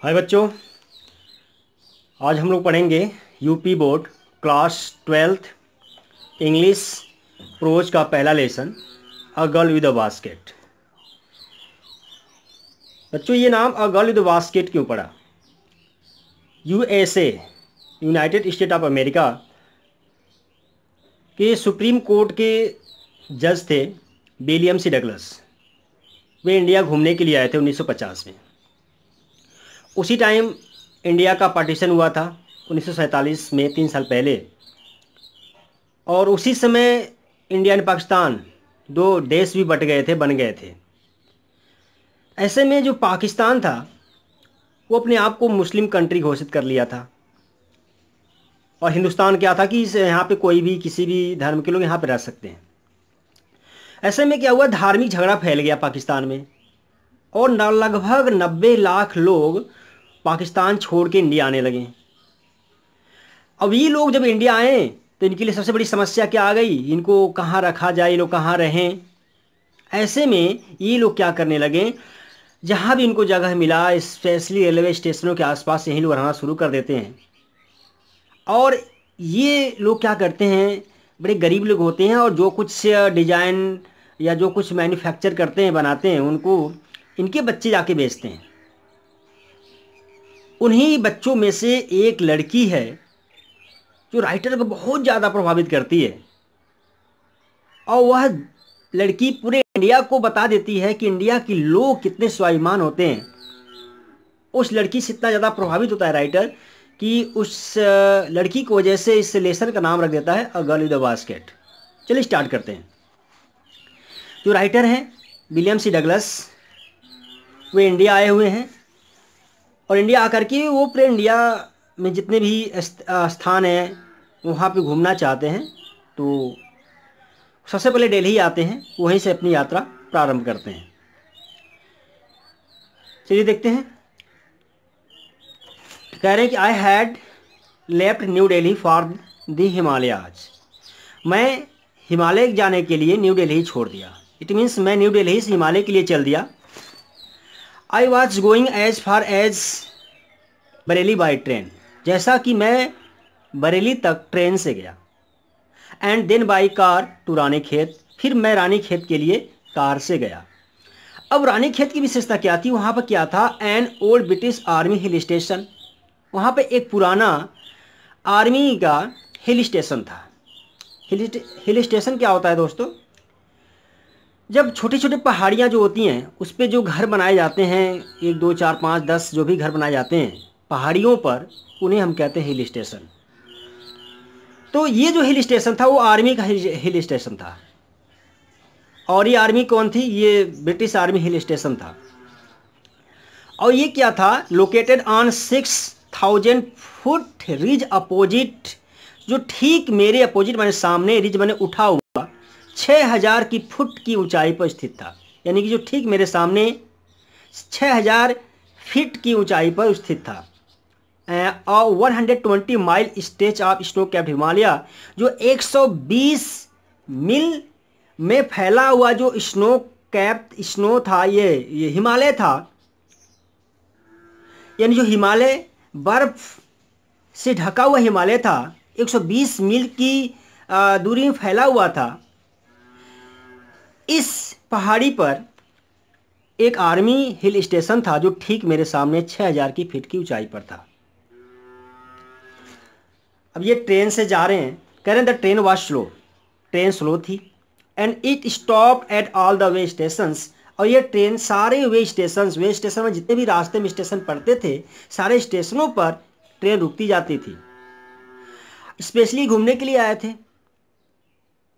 हाय बच्चों, आज हम लोग पढ़ेंगे UP board class 12th English pros का पहला lesson a girl with a basket. बच्चों, ये नाम a girl with a basket क्यों पड़ा? USA United state of America के सुप्रीम कोर्ट के जज थे विलियम सी डगलस। वे इंडिया घूमने के लिए आए थे 1950 में। उसी टाइम इंडिया का पार्टीशन हुआ था 1947 में, 3 साल पहले। और उसी समय इंडिया एंड पाकिस्तान दो देश भी बट गए थे, बन गए थे। ऐसे में जो पाकिस्तान था वो अपने आप को मुस्लिम कंट्री घोषित कर लिया था। और हिंदुस्तान क्या था कि यहाँ पे कोई भी किसी भी धर्म के लोग यहाँ पे रह सकते हैं। ऐसे में क्या हुआ, धार्मिक झगड़ा फैल गया पाकिस्तान में और लगभग 90 लाख लोग पाकिस्तान छोड़ के इंडिया आने लगे। अब ये लोग जब इंडिया आए तो इनके लिए सबसे बड़ी समस्या क्या आ गई, इनको कहाँ रखा जाए, ये लोग कहाँ रहें। ऐसे में ये लोग क्या करने लगे, जहाँ भी इनको जगह मिला स्पेशली रेलवे स्टेशनों के आसपास यहीं लोग रहना शुरू कर देते हैं। और ये लोग क्या करते हैं, बड़े गरीब लोग होते हैं और जो कुछ डिजाइन या जो कुछ मैन्युफैक्चर करते हैं, बनाते हैं, उनको इनके बच्चे जाके बेचते हैं। उन्हीं बच्चों में से एक लड़की है जो राइटर को बहुत ज़्यादा प्रभावित करती है। और वह लड़की पूरे इंडिया को बता देती है कि इंडिया के लोग कितने स्वाभिमान होते हैं। उस लड़की से इतना ज़्यादा प्रभावित होता है राइटर कि उस लड़की की वजह से इस लेसन का नाम रख देता है a girl with a basket. चलिए स्टार्ट करते हैं। जो राइटर हैं विलियम सी डगलस, वे इंडिया आए हुए हैं और इंडिया आकर के वो पूरे इंडिया में जितने भी स्थान हैं वहाँ पे घूमना चाहते हैं। तो सबसे पहले दिल्ली आते हैं, वहीं से अपनी यात्रा प्रारंभ करते हैं। चलिए देखते हैं। कह रहे हैं कि I had left New Delhi for the Himalayas. मैं हिमालय जाने के लिए न्यू दिल्ली छोड़ दिया। इट मीन्स मैं न्यू दिल्ली से हिमालय के लिए चल दिया। I was going as far as Bareilly by train, जैसा कि मैं बरेली तक ट्रेन से गया। And then by car to Ranikhet, फिर मैं रानी खेत के लिए कार से गया। अब रानी खेत की विशेषता क्या थी, वहाँ पर क्या था, an old British army hill station. वहाँ पे एक पुराना आर्मी का हिल स्टेशन था। हिल स्टेशन क्या होता है दोस्तों, जब छोटी छोटी पहाड़ियाँ जो होती हैं उस पर जो घर बनाए जाते हैं, 1 2 4 5 10 जो भी घर बनाए जाते हैं पहाड़ियों पर, उन्हें हम कहते हैं हिल स्टेशन। तो ये जो हिल स्टेशन था वो आर्मी का हिल स्टेशन था। और ये आर्मी कौन थी, ये ब्रिटिश आर्मी हिल स्टेशन था। और ये क्या था, located on 6000 foot ridge opposite, जो ठीक मेरे अपोजिट मैंने सामने, रिज मैंने उठा हुआ 6000 की फुट की ऊंचाई पर स्थित था। यानी कि जो ठीक मेरे सामने 6000 फीट की ऊंचाई पर स्थित था। और 120 mile stretch of snow capped Himalaya, जो 120 मील में फैला हुआ जो स्नो कैप्ड स्नो था, ये हिमालय था। यानी जो हिमालय बर्फ से ढका हुआ हिमालय था, 120 मील की दूरी में फैला हुआ था। इस पहाड़ी पर एक आर्मी हिल स्टेशन था जो ठीक मेरे सामने 6000 की फीट की ऊंचाई पर था। अब ये ट्रेन से जा रहे हैं। कह रहे हैं the train was slow, train स्लो थी। And it stop at all the way stations, और ये ट्रेन सारे वे स्टेशन में जितने भी रास्ते में स्टेशन पड़ते थे, सारे स्टेशनों पर ट्रेन रुकती जाती थी। स्पेशली घूमने के लिए आए थे।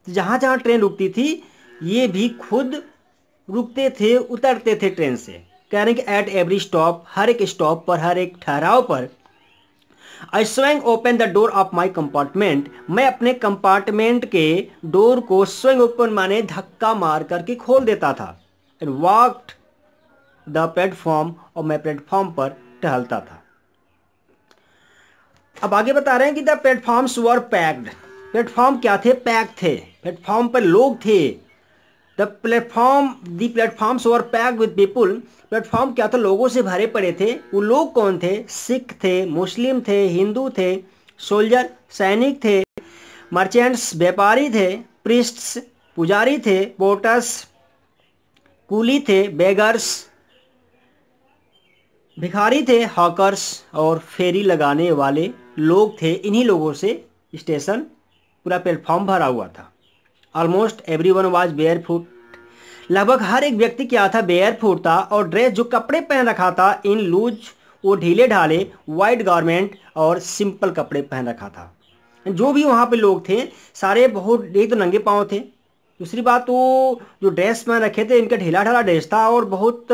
जहाँ जहाँ ट्रेन रुकती थी ये भी खुद रुकते थे, उतरते थे ट्रेन से। कह रहे हैं कि एट एवरी स्टॉप, हर एक स्टॉप पर, हर एक ठहराव पर, I swung open the door of my compartment, मैं अपने कंपार्टमेंट के डोर को स्वैंग ओपन माने धक्का मार करके खोल देता था। एंड वॉकड द प्लेटफॉर्म, और मैं प्लेटफॉर्म पर टहलता था। अब आगे बता रहे हैं कि the platforms were packed. Platform क्या थे, पैक थे। प्लेटफॉर्म पर लोग थे, the platforms were packed with people. Platform क्या था, लोगों से भरे पड़े थे। वो लोग कौन थे? सिख थे, मुस्लिम थे, हिंदू थे, सोल्जर सैनिक थे, मर्चेंट्स व्यापारी थे, प्रीस्ट्स पुजारी थे, पोर्टर्स कूली थे, बेगर्स भिखारी थे, हॉकर्स और फेरी लगाने वाले लोग थे। इन्हीं लोगों से स्टेशन पूरा प्लेटफॉर्म भरा हुआ था। Almost everyone was bear foot. लगभग हर एक व्यक्ति क्या था? बेयर फुट था। और ड्रेस, जो कपड़े पहन रखा था, इन लूज, वो ढीले ढाले वाइट गारमेंट और सिंपल कपड़े पहन रखा था। जो भी वहाँ पे लोग थे सारे बहुत, एक तो नंगे पाँव थे, दूसरी बात वो जो ड्रेस पहन रखे थे इनका ढीला ढाला ड्रेस था और बहुत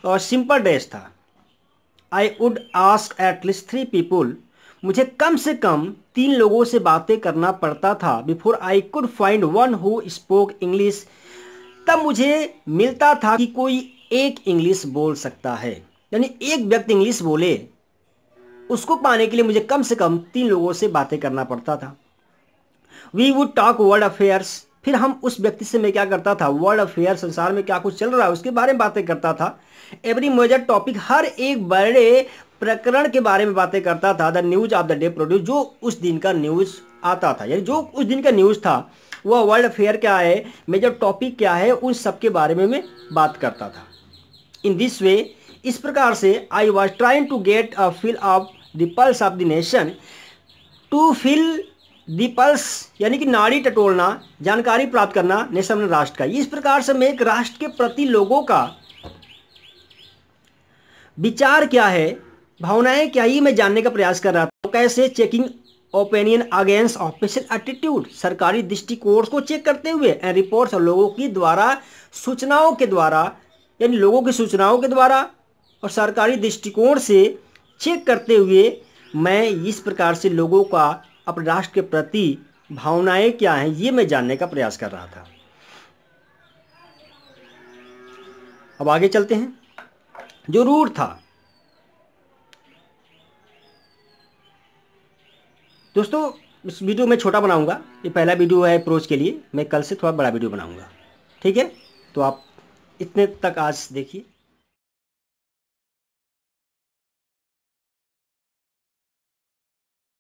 सिंपल ड्रेस था। I would ask at least 3 people. मुझे कम से कम 3 लोगों से बातें करना पड़ता था। Before I could find one who spoke English. तब मुझे मिलता था कि कोई एक इंग्लिश बोल सकता है, यानी एक व्यक्ति इंग्लिश बोले, उसको पाने के लिए मुझे कम से कम 3 लोगों से बातें करना पड़ता था। We would talk world affairs. फिर हम उस व्यक्ति से मैं क्या करता था? वर्ल्ड अफेयर, संसार में क्या कुछ चल रहा है उसके बारे में बातें करता था। एवरी मेजर टॉपिक, हर एक बड़े प्रकरण के बारे में बातें करता था। The news of the day produce, जो उस दिन का न्यूज आता था, यानी जो उस दिन का न्यूज था वह वर्ल्ड अफेयर क्या है, मेजर टॉपिक क्या है, उन सब के बारे में मैं बात करता था। इन दिस वे, इस प्रकार से I was trying to get a feel of the pulse of the nation. To feel the pulse यानी कि नाड़ी टटोलना, जानकारी प्राप्त करना नेशन, राष्ट्र का। इस प्रकार से मैं एक राष्ट्र के प्रति लोगों का विचार क्या है, भावनाएं क्या, ही मैं जानने का प्रयास कर रहा था। कैसे? Checking opinion against official attitude, सरकारी दृष्टिकोण को चेक करते हुए, एंड रिपोर्ट्स, और लोगों की द्वारा, सूचनाओं के द्वारा, यानी लोगों की सूचनाओं के द्वारा और सरकारी दृष्टिकोण से चेक करते हुए मैं इस प्रकार से लोगों का अपने राष्ट्र के प्रति भावनाएं क्या हैं ये मैं जानने का प्रयास कर रहा था। अब आगे चलते हैं। जो रूट था, दोस्तों इस वीडियो में छोटा बनाऊंगा, ये पहला वीडियो है अप्रोच के लिए, मैं कल से थोड़ा बड़ा वीडियो बनाऊंगा, ठीक है? तो आप इतने तक आज देखिए।